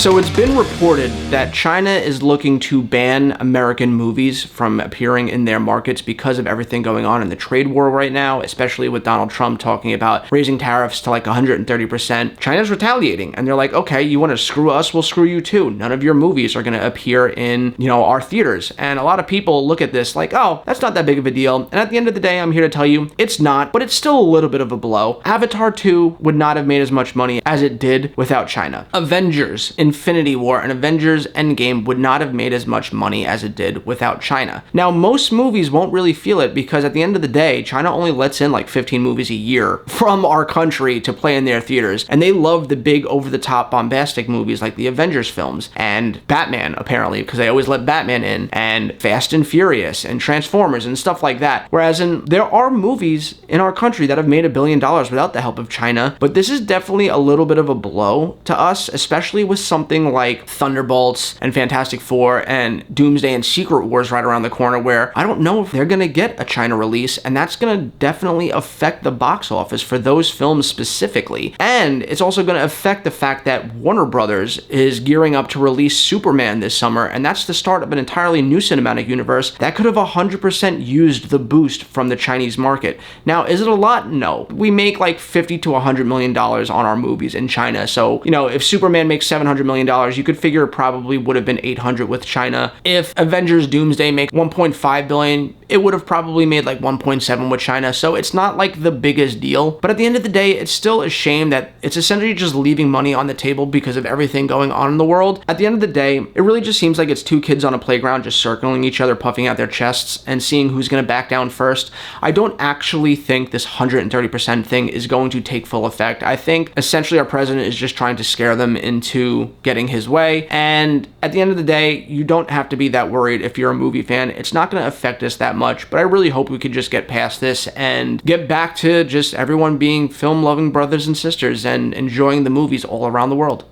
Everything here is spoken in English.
So it's been reported that China is looking to ban American movies from appearing in their markets because of everything going on in the trade war right now, especially with Donald Trump talking about raising tariffs to like 130%. China's retaliating, and they're like, okay, you want to screw us, we'll screw you too. None of your movies are going to appear in, our theaters. And a lot of people look at this like, oh, that's not that big of a deal. And at the end of the day, I'm here to tell you, it's not, but it's still a little bit of a blow. Avatar 2 would not have made as much money as it did without China. Avengers, Infinity War, and Avengers Endgame would not have made as much money as it did without China. Now, most movies won't really feel it because at the end of the day, China only lets in like 15 movies a year from our country to play in their theaters. And they love the big over-the-top bombastic movies like the Avengers films and Batman, apparently, because they always let Batman in, and Fast and Furious and Transformers and stuff like that. Whereas there are movies in our country that have made $1 billion without the help of China, but this is definitely a little bit of a blow to us, especially with something like Thunderbolts and Fantastic Four and Doomsday and Secret Wars right around the corner, where I don't know if they're going to get a China release, and that's going to definitely affect the box office for those films specifically. And it's also going to affect the fact that Warner Brothers is gearing up to release Superman this summer, and that's the start of an entirely new cinematic universe that could have 100% used the boost from the Chinese market. Now, is it a lot? No. We make like $50 to $100 million on our movies in China, so, if Superman makes $700 million, you could figure it probably would have been 800 with China. If Avengers Doomsday makes $1.5 billion, it would have probably made like 1.7 with China, so it's not like the biggest deal. But at the end of the day, it's still a shame that it's essentially just leaving money on the table because of everything going on in the world. At the end of the day, it really just seems like it's two kids on a playground just circling each other, puffing out their chests and seeing who's going to back down first. I don't actually think this 130% thing is going to take full effect. I think essentially our president is just trying to scare them into getting his way. And at the end of the day, you don't have to be that worried if you're a movie fan. It's not going to affect us that much, but I really hope we could just get past this and get back to just everyone being film-loving brothers and sisters and enjoying the movies all around the world.